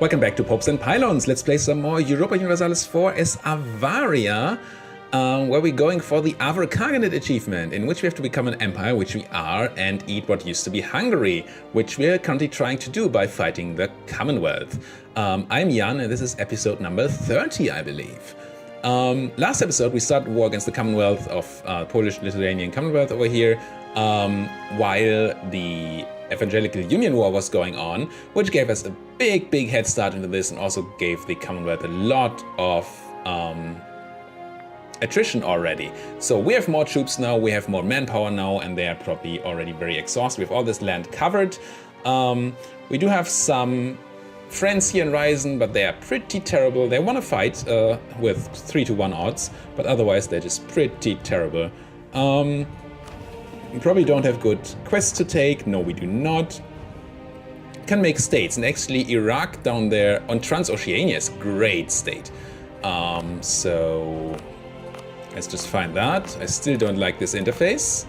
Welcome back to Popes and Pylons. Let's play some more Europa Universalis IV as Avaria, where we're going for the Avar Khaganate achievement, in which we have to become an empire, which we are, and eat what used to be Hungary, which we are currently trying to do by fighting the Commonwealth. I'm Jan, and this is episode number 30, I believe. Last episode, we started war against the Commonwealth of Polish-Lithuanian Commonwealth over here, while the Evangelical Union War was going on, which gave us a big head start into this and also gave the Commonwealth a lot of attrition already. So we have more troops now, we have more manpower now, and they are probably already very exhausted. We have all this land covered. We do have some friends here in Ryzen, but they are pretty terrible. They want to fight with 3-to-1 odds, but otherwise they're just pretty terrible. We probably don't have good quests to take. No, we do not. Can make states, and actually Iraq down there on Transoceania is a great state. So let's just find that. I still don't like this interface.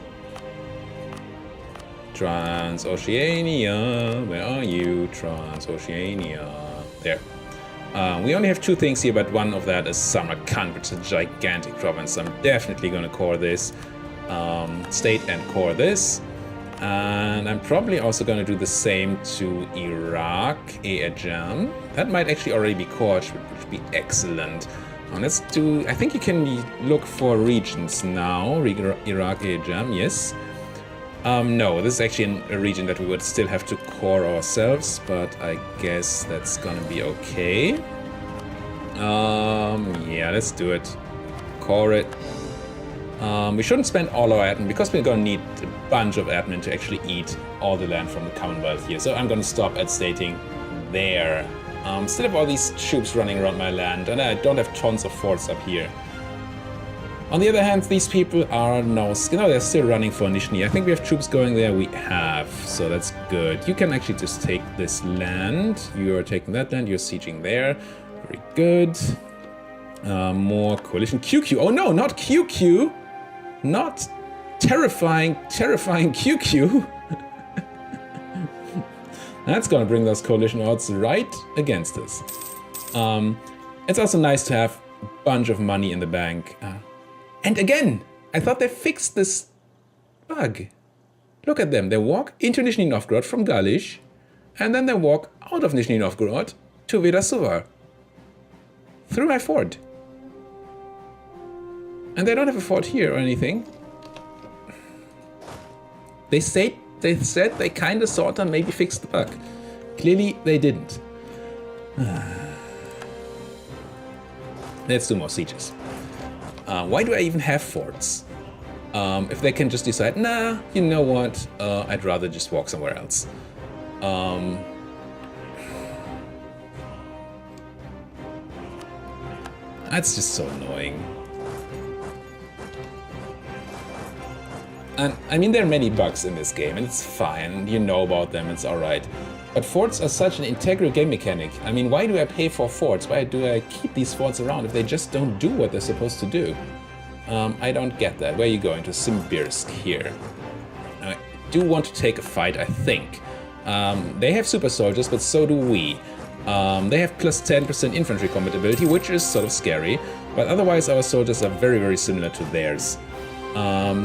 Transoceania, where are you? Transoceania, there. We only have two things here, but one of that is Samarkand, which is a gigantic province. I'm definitely gonna core this. State and core this, and I'm probably also going to do the same to Iraq, Ajam. That might actually already be cored, which would be excellent. Let's do, I think you can look for regions now. Iraq, Ajam, yes. No, this is actually a region that we would still have to core ourselves, but I guess that's gonna be okay. Yeah, let's do it. Core it. We shouldn't spend all our admin, because we're going to need a bunch of admin to actually eat all the land from the Commonwealth here. So I'm going to stop at stating there. Still have all these troops running around my land, and I don't have tons of forts up here. On the other hand, these people are now, they're still running for Nizhny. I think we have troops going there. We have, so that's good. You can actually just take this land. You're taking that land. You're sieging there. Very good. More coalition. QQ. Oh no, not QQ. Not terrifying QQ. That's gonna bring those coalition odds right against us. It's also nice to have a bunch of money in the bank. And again, I thought they fixed this bug. Look at them. They walk into Nizhny Novgorod from Galish, and then they walk out of Nizhny Novgorod to Vedasuvar through my fort. And they don't have a fort here or anything. They said they kind of sort of maybe fixed the bug. Clearly they didn't. Let's do more sieges. Why do I even have forts? If they can just decide, nah, you know what, I'd rather just walk somewhere else. That's just so annoying. And I mean, there are many bugs in this game, and it's fine, you know about them, it's alright. But forts are such an integral game mechanic. I mean, why do I pay for forts? Why do I keep these forts around if they just don't do what they're supposed to do? I don't get that. Where are you going? To Simbirsk here. I do want to take a fight, I think. They have super soldiers, but so do we. They have plus 10% infantry compatibility, which is sort of scary, but otherwise our soldiers are very similar to theirs.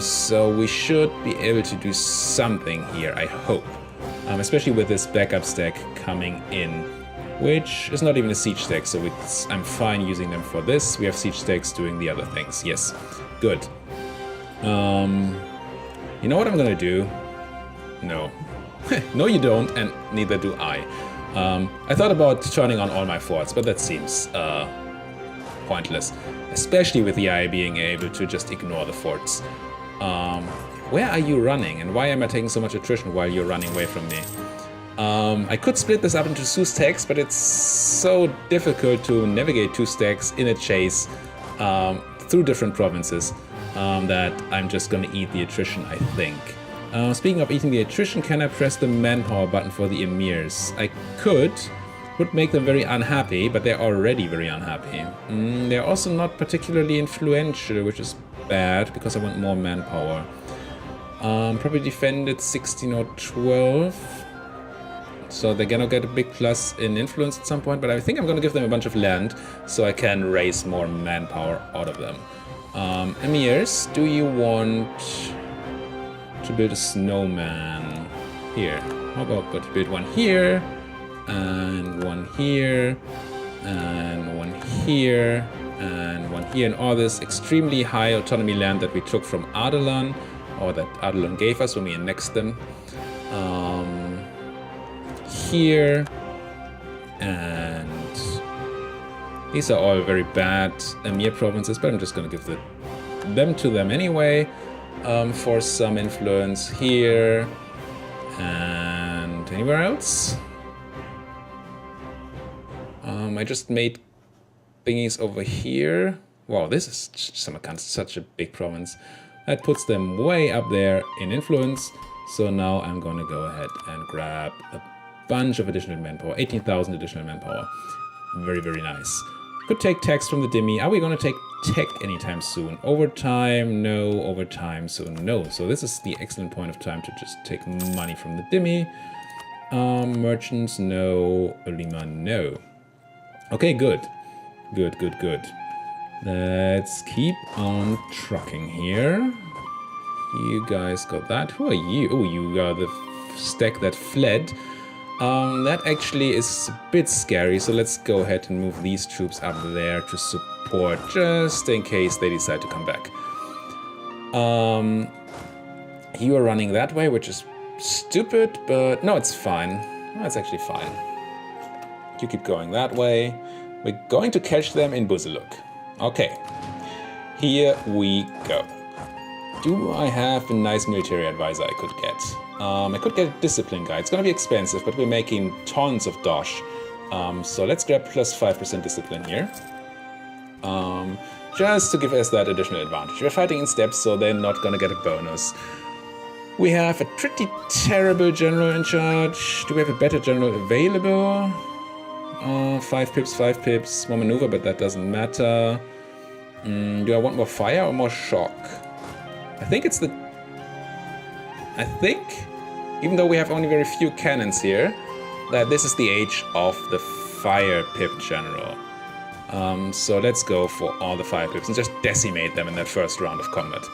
So we should be able to do something here, I hope. Especially with this backup stack coming in, which is not even a siege stack, so I'm fine using them for this. We have siege stacks doing the other things. Yes, good. You know what I'm gonna do? No. No, you don't, and neither do I. I thought about turning on all my forts, but that seems pointless. Especially with the AI being able to just ignore the forts. Where are you running, and why am I taking so much attrition while you're running away from me? I could split this up into 2 stacks, but it's so difficult to navigate 2 stacks in a chase through different provinces that I'm just gonna eat the attrition, I think. Speaking of eating the attrition, can I press the manpower button for the emirs? I could. Would make them very unhappy, but they're already very unhappy. They're also not particularly influential, which is bad, because I want more manpower. Probably defended 16 or 12. So they're gonna get a big plus in influence at some point, but I think I'm gonna give them a bunch of land so I can raise more manpower out of them. Emirs, do you want to build a snowman? Here. How about build one here, and one here, and one here, and one here, and all this extremely high autonomy land that we took from Ardalan, or that Ardalan gave us when we annexed them. Here, and these are all very bad Emir provinces, but I'm just going to give them to them anyway, for some influence here, and anywhere else. I just made thingies over here. Wow, this is Samarkand, such a big province. That puts them way up there in influence. So now I'm going to go ahead and grab a bunch of additional manpower, 18,000 additional manpower. Very, very nice. Could take tax from the Dhimmi. Are we going to take tech anytime soon? Overtime? No. Overtime soon? No. So this is the excellent point of time to just take money from the Dhimmi. Merchants? No. Ulima? No. Okay, good. Good, good, good. Let's keep on trucking here. You guys got that. Who are you? Oh, you are the stack that fled. That actually is a bit scary, so let's go ahead and move these troops up there to support, just in case they decide to come back. You are running that way, which is stupid, but no, it's fine. No, it's actually fine. You keep going that way. We're going to catch them in Buzuluk. Okay, here we go. Do I have a nice military advisor I could get? I could get a discipline guy. It's going to be expensive, but we're making tons of dosh. So let's grab plus 5% discipline here. Just to give us that additional advantage. We're fighting in steps, so they're not going to get a bonus. We have a pretty terrible general in charge. Do we have a better general available? 5 pips, 5 pips. More maneuver, but that doesn't matter. Do I want more fire or more shock? I think it's the... I think, even though we have only very few cannons here, that this is the age of the fire pip general. So let's go for all the fire pips and just decimate them in that first round of combat.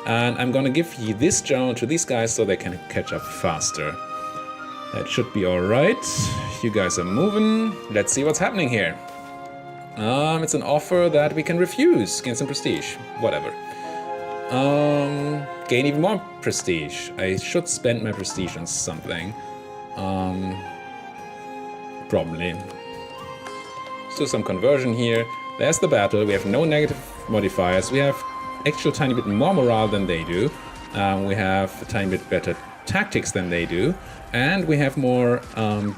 And I'm gonna give you this general to these guys so they can catch up faster. That should be alright. You guys are moving. Let's see what's happening here. It's an offer that we can refuse. Gain some prestige. Whatever. Gain even more prestige. I should spend my prestige on something. Probably. Let's do some conversion here. There's the battle. We have no negative modifiers. We have actual tiny bit more morale than they do. We have a tiny bit better tactics than they do. And we have more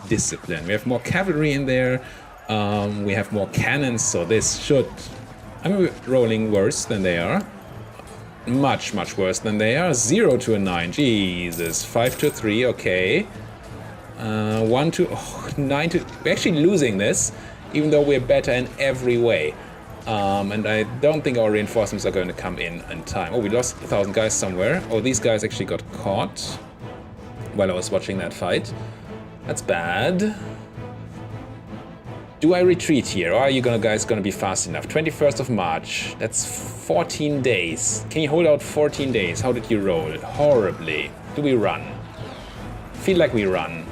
discipline. We have more cavalry in there. We have more cannons, so this should... I mean, we're rolling worse than they are. Much, much worse than they are. 0 to a 9. Jesus. 5 to 3. Okay. 1 to... Oh, 9 to... We're actually losing this, even though we're better in every way. And I don't think our reinforcements are going to come in time. Oh, we lost 1,000 guys somewhere. Oh, these guys actually got caught while I was watching that fight. That's bad. Do I retreat here, or are you guys gonna be fast enough? 21st of March, that's 14 days. Can you hold out 14 days? How did you roll? Horribly. Do we run? Feel like we run.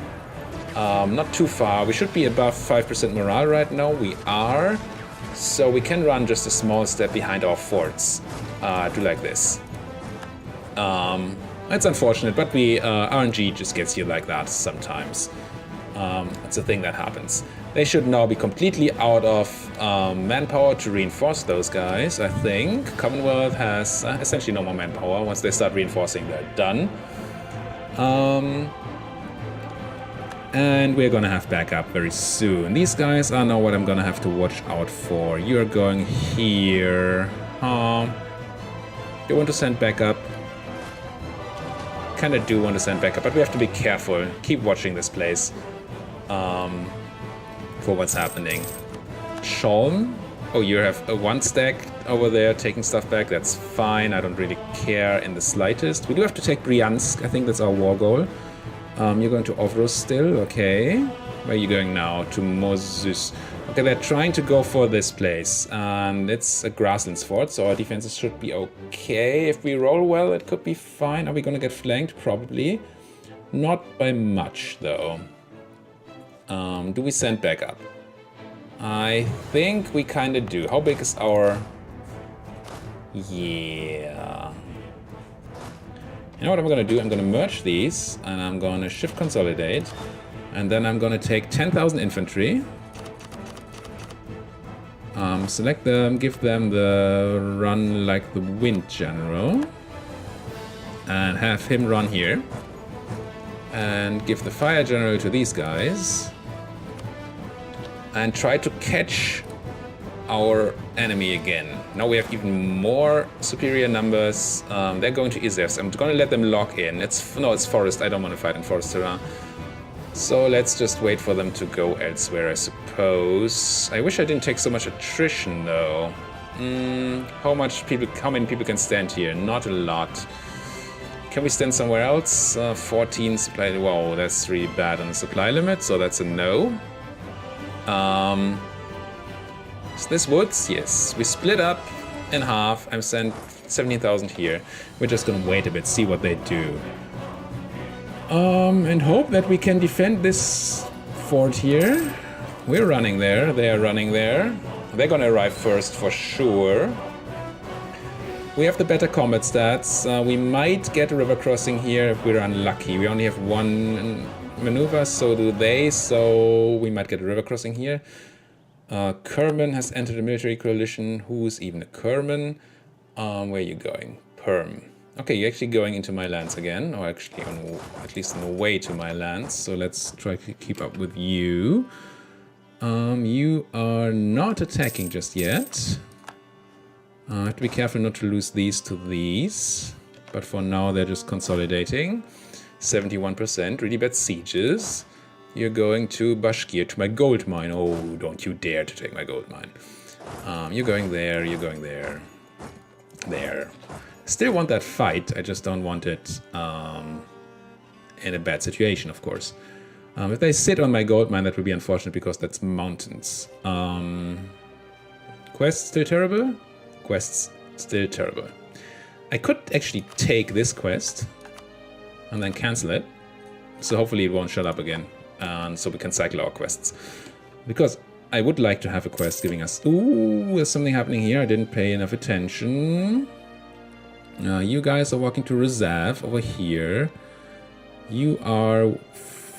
Not too far. We should be above 5% morale right now. We are. So we can run just a small step behind our forts. Do like this. It's unfortunate, but RNG just gets you like that sometimes. It's a thing that happens. They should now be completely out of manpower to reinforce those guys, I think. Commonwealth has essentially no more manpower. Once they start reinforcing, they're done. And we're gonna have backup very soon. These guys are now what I'm gonna have to watch out for. You're going here. You want to send backup? Kinda do want to send backup, but we have to be careful. Keep watching this place. For what's happening. Sholm? Oh, you have a 1 stack over there taking stuff back. That's fine. I don't really care in the slightest. We do have to take Bryansk. I think that's our war goal. You're going to Ovros still, okay. Where are you going now? To Moses. Okay, they're trying to go for this place. And it's a grasslands fort, so our defenses should be okay. If we roll well, it could be fine. Are we gonna get flanked? Probably. Not by much, though. Do we send back up? I think we kind of do. How big is our... Yeah... You know what I'm going to do? I'm going to merge these, and I'm going to shift consolidate, and then I'm going to take 10,000 infantry, select them, give them the run like the wind general, and have him run here, and give the fire general to these guys, and try to catch our enemy again. Now we have even more superior numbers. They're going to Izevs. I'm going to let them lock in. It's forest. I don't want to fight in forest terrain. So let's just wait for them to go elsewhere, I suppose. I wish I didn't take so much attrition, though. How many people can stand here? Not a lot. Can we stand somewhere else? 14 supply. Wow, that's really bad on the supply limit. So that's a no. Is this woods? Yes. We split up in half. I'm sent 17,000 here. We're just gonna wait a bit, see what they do. And hope that we can defend this fort here. We're running there. They are running there. They're gonna arrive first for sure. We have the better combat stats. We might get a river crossing here if we're unlucky. We only have one maneuver, so do they. So we might get a river crossing here. Kerman has entered a military coalition. Who's even a Kerman? Where are you going? Perm. Okay, you're actually going into my lands again, or actually at least on the way to my lands. So let's try to keep up with you. You are not attacking just yet. I have to be careful not to lose these to these. But for now, they're just consolidating. 71%, really bad sieges. You're going to Bashkir, to my gold mine. Oh, don't you dare to take my gold mine. You're going there, you're going there. There. Still want that fight, I just don't want it in a bad situation, of course. If they sit on my gold mine, that would be unfortunate because that's mountains. Quests still terrible? Quests still terrible. I could actually take this quest and then cancel it. So hopefully it won't shut up again. And so we can cycle our quests. Because I would like to have a quest giving us... Ooh, there's something happening here. I didn't pay enough attention. You guys are walking to reserve over here. You are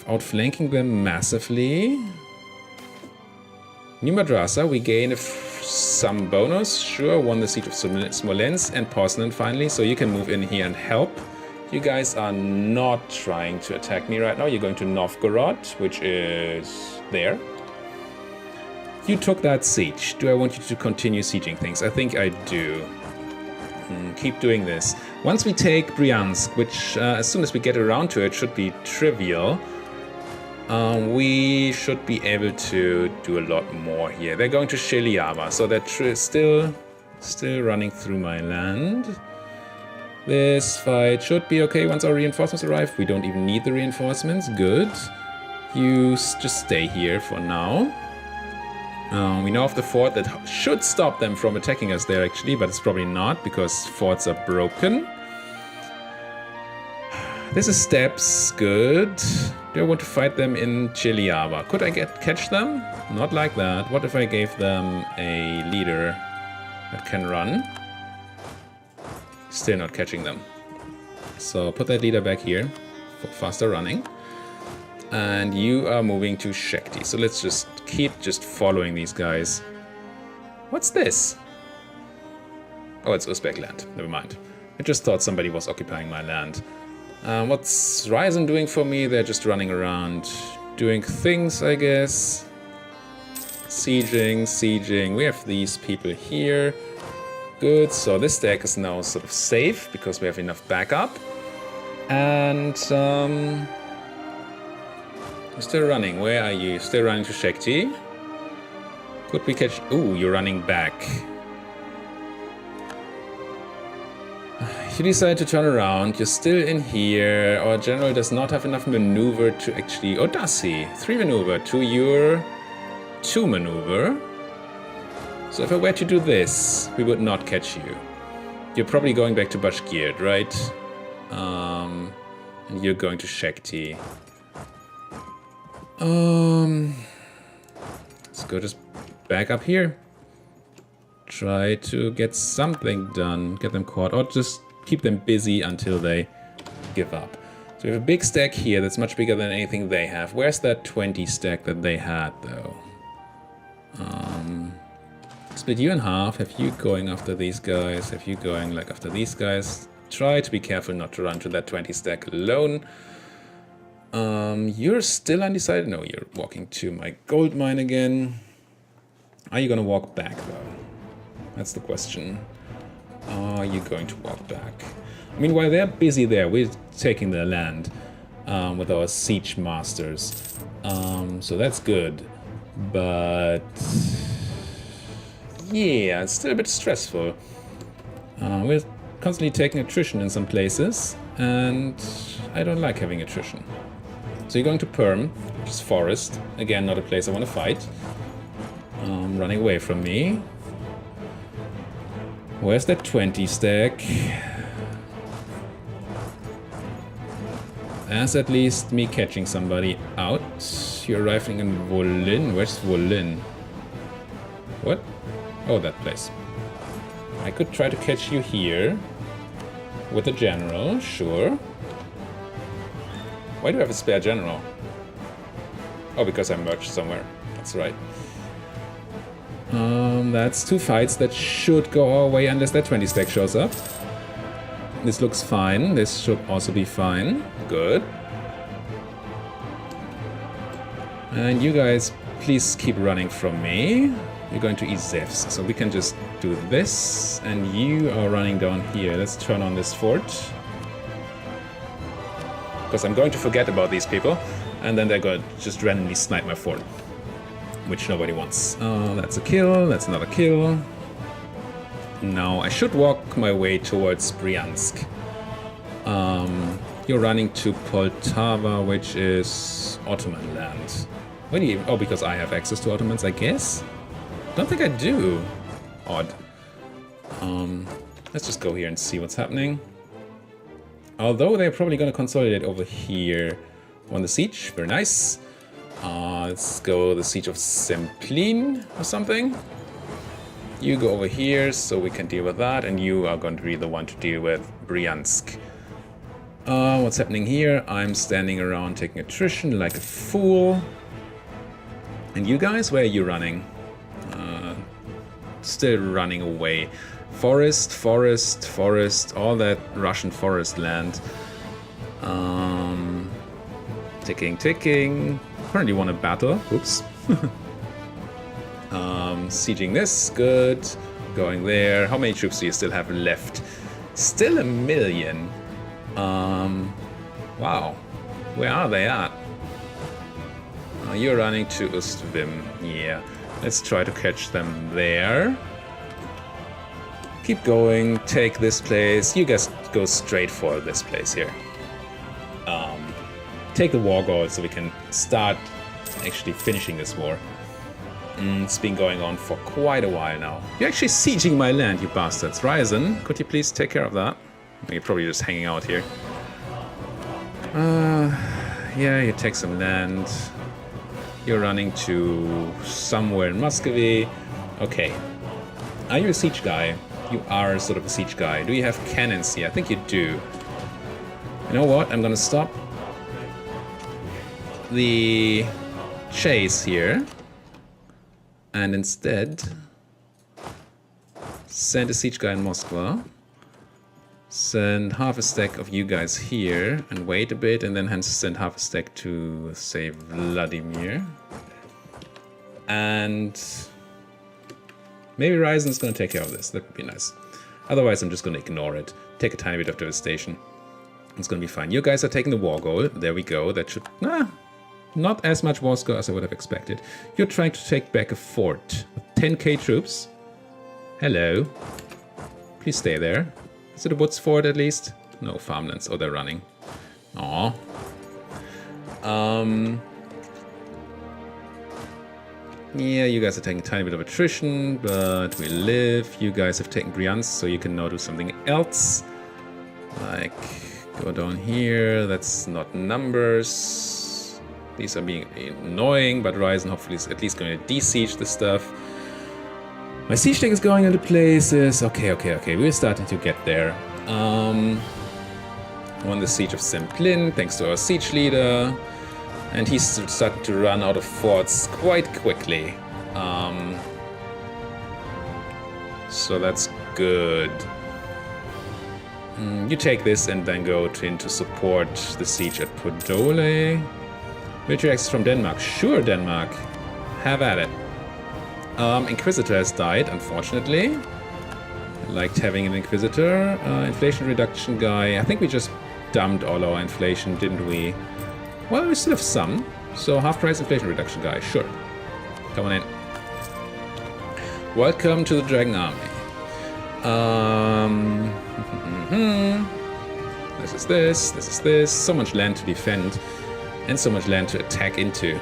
outflanking them massively. New Madrasa, we gain some bonus. Sure, won the siege of Smolensk and Poznan finally. So you can move in here and help. You guys are not trying to attack me right now. You're going to Novgorod, which is there. You took that siege. Do I want you to continue sieging things? I think I do. Keep doing this. Once we take Bryansk, which as soon as we get around to it should be trivial, we should be able to do a lot more here. They're going to Sheliava, so they're still running through my land. This fight should be okay once our reinforcements arrive. We don't even need the reinforcements. Good. You just stay here for now. We know of the fort that should stop them from attacking us there actually, but it's probably not because forts are broken. This is steppes. Good. Do I want to fight them in Chiliava? Could I catch them? Not like that. What if I gave them a leader that can run? Still not catching them. So put that leader back here for faster running. And you are moving to Shakti. So let's just keep following these guys. What's this? Oh, it's Uzbek land. Never mind. I just thought somebody was occupying my land. What's Ryzen doing for me? They're just running around doing things, I guess. Sieging. We have these people here. Good, so this deck is now sort of safe because we have enough backup. And you're still running. Where are you? Still running to Shakti? Could we catch... Ooh, you're running back. you decide to turn around, you're still in here. Our general does not have enough maneuver to actually... Oh, does he? 3 maneuver to your 2 maneuver. So if I were to do this, we would not catch you. You're probably going back to Bashkirt, right? And you're going to Shakti. Let's go just back up here. Try to get something done. Get them caught. Or just keep them busy until they give up. So we have a big stack here that's much bigger than anything they have. Where's that 20 stack that they had, though? Split you in half. Have you going after these guys? Have you going like after these guys? Try to be careful not to run to that 20 stack alone. You're still undecided? No, you're walking to my gold mine again. Are you gonna walk back, though? That's the question. Are you going to walk back? I mean, while they're busy there, we're taking their land with our siege masters. So that's good. But yeah, it's still a bit stressful. We're constantly taking attrition in some places, and I don't like having attrition. So you're going to Perm, which is forest. Again, not a place I want to fight. Running away from me. Where's that 20 stack? That's at least me catching somebody out. You're arriving in Volin. Where's Volin? What? Oh, that place. I could try to catch you here. With a general, sure. Why do I have a spare general? Oh, because I merged somewhere. That's right. That's 2 fights that should go our way unless that 20 stack shows up. This looks fine. This should also be fine. Good. And you guys, please keep running from me. You're going to Izevsk, so we can just do this. And you are running down here. Let's turn on this fort. Because I'm going to forget about these people. And then they're going to just randomly snipe my fort. Which nobody wants. That's a kill. That's another kill. Now I should walk my way towards Bryansk. You're running to Poltava, which is Ottoman land. Why do you... Oh, because I have access to Ottomans, I guess? Don't think I do. Odd. Let's just go here and see what's happening. Although they're probably going to consolidate over here on the siege. Very nice. Let's go the siege of Semplin or something. You go over here so we can deal with that, and you are going to be the one to deal with Bryansk. What's happening here? I'm standing around taking attrition like a fool. And you guys, where are you running? Still running away. Forest, forest, forest, all that Russian forest land. Ticking, ticking. Apparently want a battle. Oops. Sieging this, good. Going there. How many troops do you still have left? Still 1 million. Wow. Where are they at? You're running to Ustvim. Yeah. Let's try to catch them there. Keep going. Take this place. You guys go straight for this place here. Take the war gold so we can start actually finishing this war. It's been going on for quite a while now. You're actually sieging my land, you bastards. Ryzen, could you please take care of that? You're probably just hanging out here. Yeah, you take some land. You're running to somewhere in Muscovy. Okay. Are you a siege guy? You are sort of a siege guy. Do you have cannons here? I think you do. You know what? I'm gonna stop the chase here. And instead send a siege guy in Moscow. Send half a stack of you guys here and wait a bit, and then send half a stack to, say, Vladimir. And maybe Ryzen's gonna take care of this. That would be nice. Otherwise, I'm just gonna ignore it. Take a tiny bit of devastation. It's gonna be fine. You guys are taking the war goal. There we go. That should... not as much war score as I would have expected. You're trying to take back a fort with 10k troops. Hello. Please stay there. Is it a woods fort at least? No, farmlands. Oh, they're running. Aww. Yeah, you guys are taking a tiny bit of attrition, but we live. You guys have taken Brianz, so you can now do something else. Like, go down here. That's not numbers. These are being annoying, but Ryzen hopefully is at least going to de-siege the stuff. My siege deck is going into places. Okay. We're starting to get there. Won the siege of Semplin, thanks to our siege leader. And he's starting to run out of forts quite quickly. So that's good. You take this and then go into support the siege at Podole. Military access from Denmark. Sure, Denmark. Have at it. Inquisitor has died, unfortunately. I liked having an Inquisitor. Inflation reduction guy. I think we just dumped all our inflation, didn't we? Well, we still have some. So half-price inflation reduction guy, sure. Come on in. Welcome to the Dragon Army. This is this. So much land to defend. And so much land to attack into.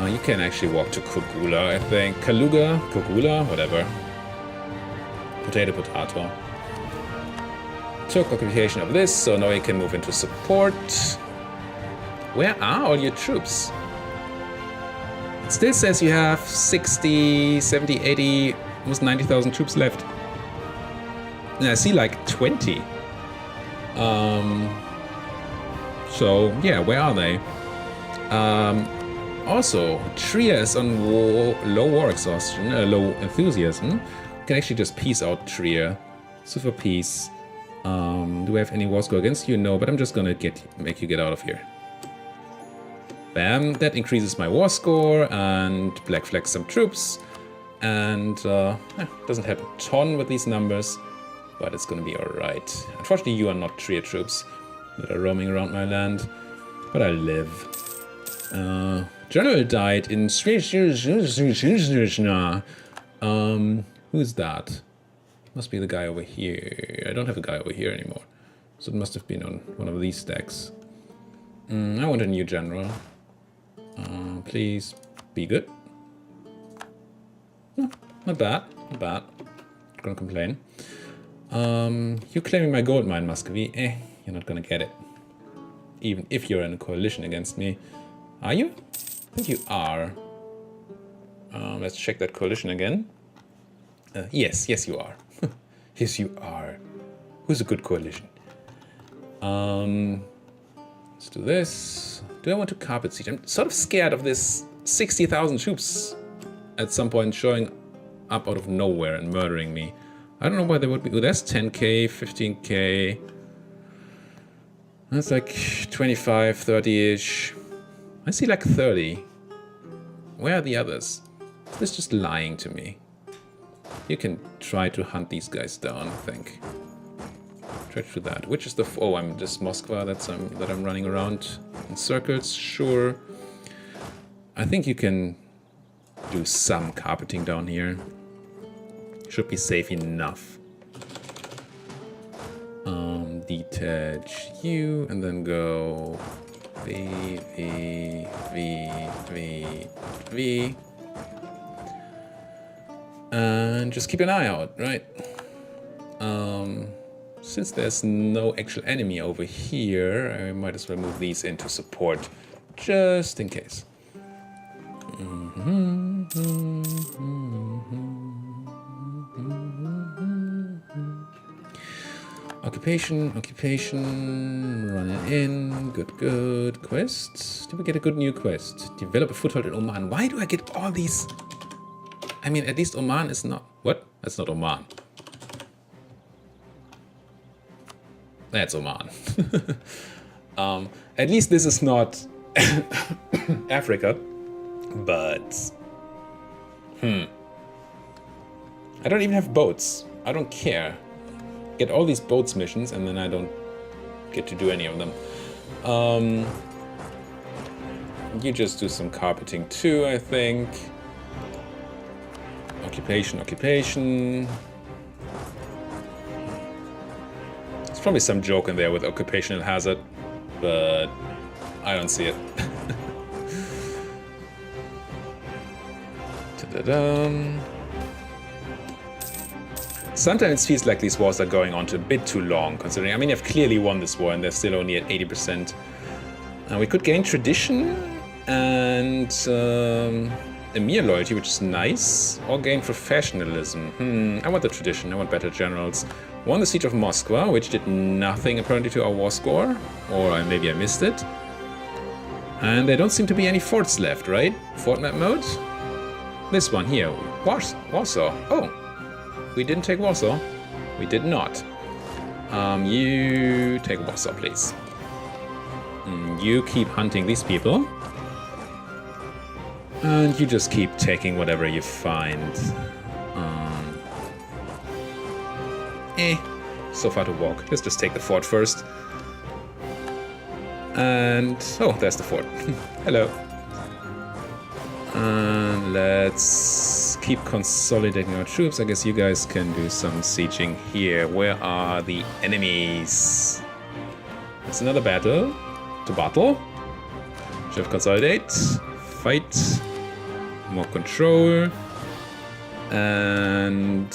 You can actually walk to Kogula, I think. Kogula, whatever. Potato. Took occupation of this, so now you can move into support. Where are all your troops? It still says you have 60, 70, 80, almost 90,000 troops left. And I see like 20. So, yeah, where are they? Also, Trier is on low war exhaustion, low enthusiasm. You can actually just peace out Trier. So for peace. Do we have any war score against you? No, but I'm just gonna make you get out of here. Bam, that increases my war score and black flags some troops. And doesn't help a ton with these numbers, but it's gonna be alright. Unfortunately, you are not Trier troops that are roaming around my land, but I live. General died in... who's that? Must be the guy over here. I don't have a guy over here anymore. So it must have been on one of these stacks. I want a new general. Please be good. Not bad. Not gonna complain. You're claiming my gold mine, Muscovy. You're not gonna get it. Even if you're in a coalition against me. Are you? I think you are. Let's check that coalition again. Yes, you are. Yes, you are. Who's a good coalition? Let's do this. Do I want to carpet siege? I'm sort of scared of this 60,000 troops at some point showing up out of nowhere and murdering me. I don't know why they would be. Oh, that's 10k, 15k. That's like 25, 30-ish. I see like 30. Where are the others? This is just lying to me. You can try to hunt these guys down, I think. Try to do that. Which is the... Oh, I'm just Moskva that I'm running around in circles. Sure. I think you can do some carpeting down here. Should be safe enough. Detach you and then go V. And just keep an eye out, right? Since there's no actual enemy over here, I might as well move these into support, just in case. Occupation, running in, good. Quest, did we get a good new quest? Develop a foothold in Oman. Why do I get all these? I mean, at least Oman is not... What? That's not Oman. That's Oman. At least this is not Africa, but... I don't even have boats. I don't care. Get all these boats missions and then I don't get to do any of them. You just do some carpeting too, I think. Occupation. probably some joke in there with occupational hazard, but I don't see it. Sometimes it feels like these wars are going on to a bit too long, considering, I mean, I've clearly won this war and they're still only at 80%. We could gain tradition and Emir loyalty, which is nice, or gain professionalism. I want the tradition, I want better generals. Won the siege of Moscow, which did nothing apparently to our war score, or maybe I missed it. And there don't seem to be any forts left, right? Fort map mode? This one here, Warsaw. Oh, we didn't take Warsaw. We did not. You take Warsaw, please. You keep hunting these people. And you just keep taking whatever you find. So far to walk. Let's just take the fort first. And... oh, there's the fort. Hello. And let's keep consolidating our troops. I guess you guys can do some sieging here. Where are the enemies? It's another battle. To battle. Shift consolidate. Fight. More control. And...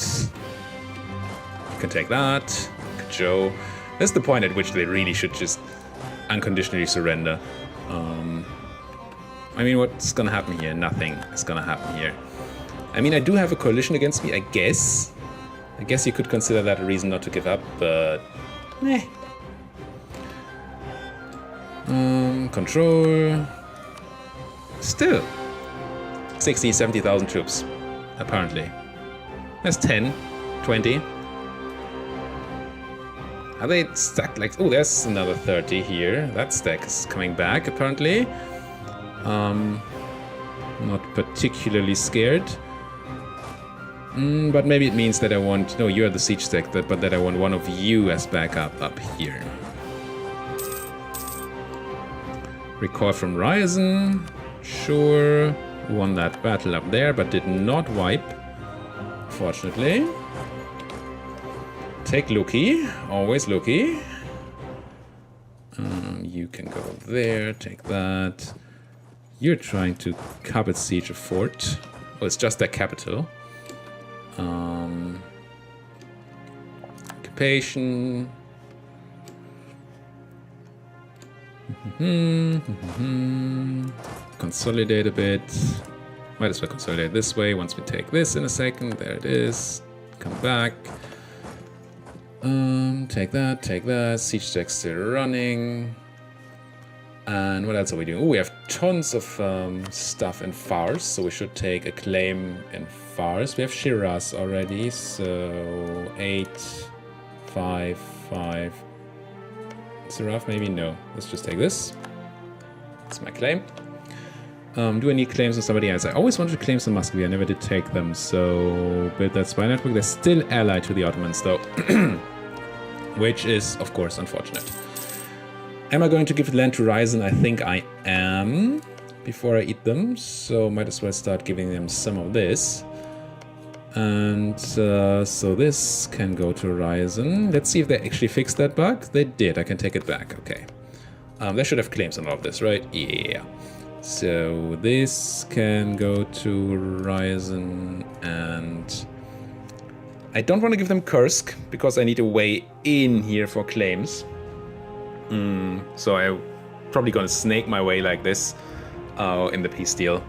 you can take that. Joe. That's the point at which they really should just unconditionally surrender. I mean, what's gonna happen here? Nothing is gonna happen here. I mean, I do have a coalition against me, I guess. I guess you could consider that a reason not to give up, but... eh. Control... still. 60, 70,000 troops, apparently. That's 10, 20. Are they stacked like... oh, there's another 30 here. That stack is coming back, apparently. Not particularly scared. But maybe it means that I want... no, you're the siege stack, but that I want one of you as backup up here. Recall from Ryzen. Sure. Won that battle up there, but did not wipe. Fortunately. Take Loki. Always Loki. You can go there. Take that. You're trying to carpet siege a fort. Oh, it's just their capital. Occupation. Consolidate a bit. Might as well consolidate this way once we take this in a second. There it is. Come back. Take that, take that. Siege deck still running. And what else are we doing? Oh, we have tons of stuff in Fars, so we should take a claim in Fars. We have Shiraz already, so 8, 5, 5. Seraph, maybe? No. Let's just take this. That's my claim. Do I need claims on somebody else? I always wanted claims on Muscovy. I never did take them, so build that spy network. They're still allied to the Ottomans, though. Which is, of course, unfortunate. Am I going to give land to Ryzen? I think I am. Before I eat them, so might as well start giving them some of this. And so this can go to Ryzen. Let's see if they actually fixed that bug. They did. I can take it back. Okay. They should have claims on all of this, right? Yeah. So this can go to Ryzen, and I don't want to give them Kursk because I need a way in here for claims. So I'm probably going to snake my way like this in the peace deal.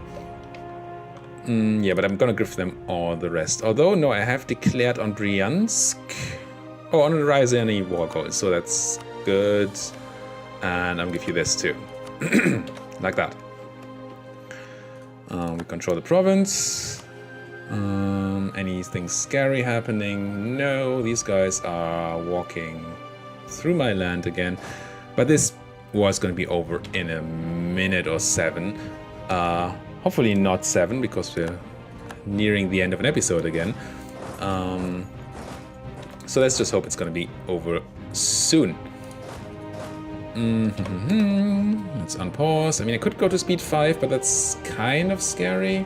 Yeah, but I'm going to give them all the rest. Although, no, I have declared on Bryansk. Oh, on Ryazani war goals, so that's good. And I'll give you this too. Like that. We control the province. Anything scary happening? No, these guys are walking through my land again. But this war is going to be over in a minute or 7. Hopefully not 7, because we're nearing the end of an episode again. So let's just hope it's going to be over soon. Let's unpause. I mean, I could go to speed 5, but that's kind of scary.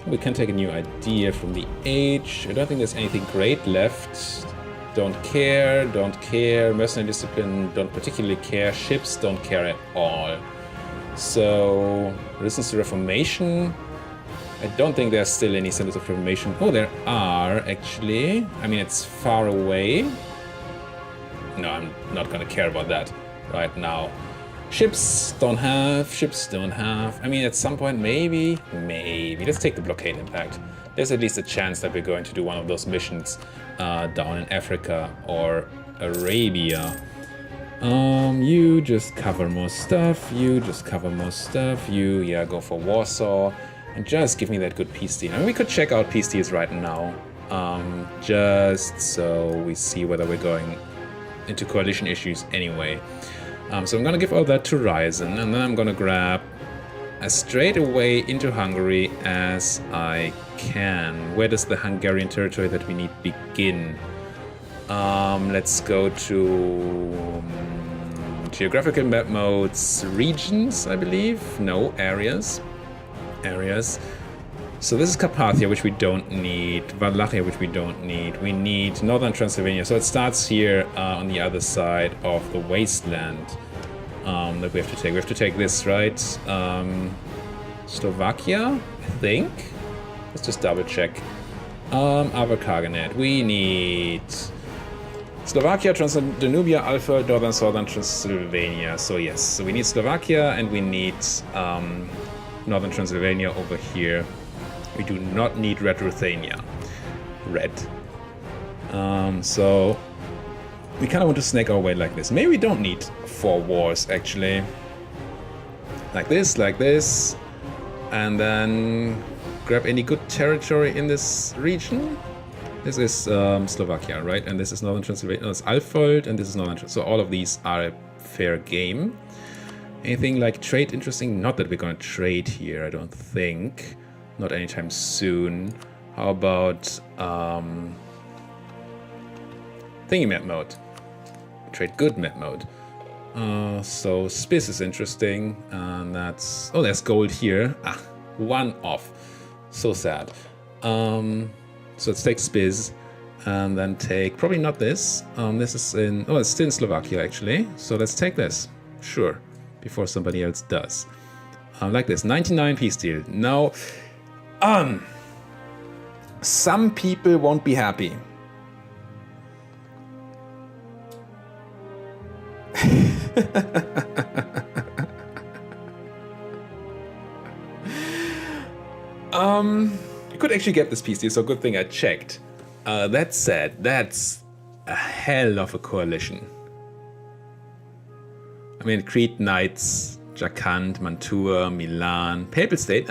We can take a new idea from the age. I don't think there's anything great left. don't care, don't care. Mercenary discipline, don't particularly care. Ships, don't care at all. So, resistance to Reformation. I don't think there's still any centers of Reformation. Oh, there are, actually. I mean, it's far away. No, I'm not gonna care about that right now. Ships don't have, ships don't have. I mean, at some point, maybe. Let's take the blockade impact. There's at least a chance that we're going to do one of those missions down in Africa or Arabia. You just cover more stuff. You just cover more stuff. You, yeah, go for Warsaw. And just give me that good peace deal. And we could check out peace deals right now. Just so we see whether we're going into coalition issues anyway. So I'm gonna give all that to Ryzen, and then I'm gonna grab as straight away into Hungary as I can. Where does the Hungarian territory that we need begin? Let's go to geographical map modes, regions, I believe. No, areas. So this is Carpathia, which we don't need. Wallachia, which we don't need. We need northern Transylvania. So it starts here on the other side of the wasteland that we have to take. We have to take this, right? Slovakia, I think. Let's just double check. Avar Khaganate. We need Slovakia, Danubia, Alpha, northern, southern Transylvania. So yes, so we need Slovakia and we need northern Transylvania over here. We do not need Red Ruthenia. Red. So we kind of want to snake our way like this. Maybe we don't need 4 wars actually. Like this. And then grab any good territory in this region. This is Slovakia, right? And this is northern Transylvania. No, it's Alfold and this is northern Transylvania. So all of these are a fair game. Anything like trade interesting? Not that we're going to trade here, I don't think. Not anytime soon. How about thingy map mode? Trade good map mode. So Spiz is interesting. And that's... Oh, there's gold here. Ah, 1 off. So sad. So let's take Spiz. And then take... Probably not this. This is in... Oh, it's still in Slovakia, actually. So let's take this. Sure. Before somebody else does. Like this, 99 peace deal. Now, some people won't be happy. You could actually get this peace deal, so good thing I checked. That said, that's a hell of a coalition. I mean, Crete, Knights, Jacquard, Mantua, Milan, Papal State,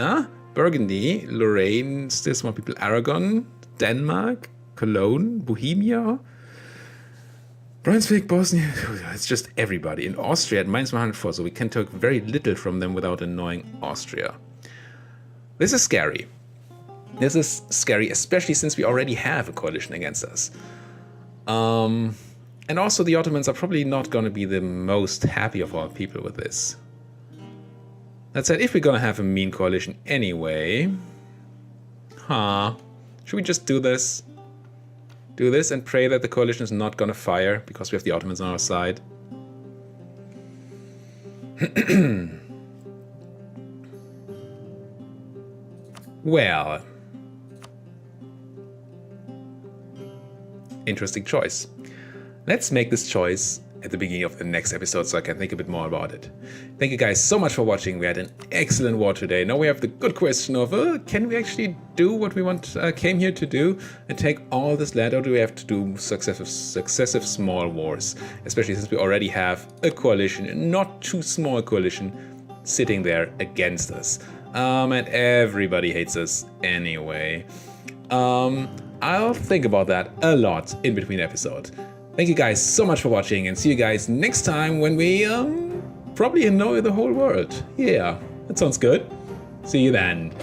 Burgundy, Lorraine, still small people, Aragon, Denmark, Cologne, Bohemia, Brunswick, Bosnia, it's just everybody. In Austria at -104, so we can take very little from them without annoying Austria. This is scary. This is scary, especially since we already have a coalition against us. And also the Ottomans are probably not going to be the most happy of all people with this. That said, if we're going to have a mean coalition anyway... Should we just do this? Do this and pray that the coalition is not going to fire because we have the Ottomans on our side? Well... Interesting choice. Let's make this choice at the beginning of the next episode so I can think a bit more about it. Thank you guys so much for watching. We had an excellent war today. Now we have the good question of, can we actually do what we came here to do and take all this land, or do we have to do successive small wars? Especially since we already have a coalition, a not too small coalition, sitting there against us. And everybody hates us anyway. I'll think about that a lot in between episodes. Thank you guys so much for watching, and see you guys next time when we probably annoy the whole world. Yeah, that sounds good. See you then.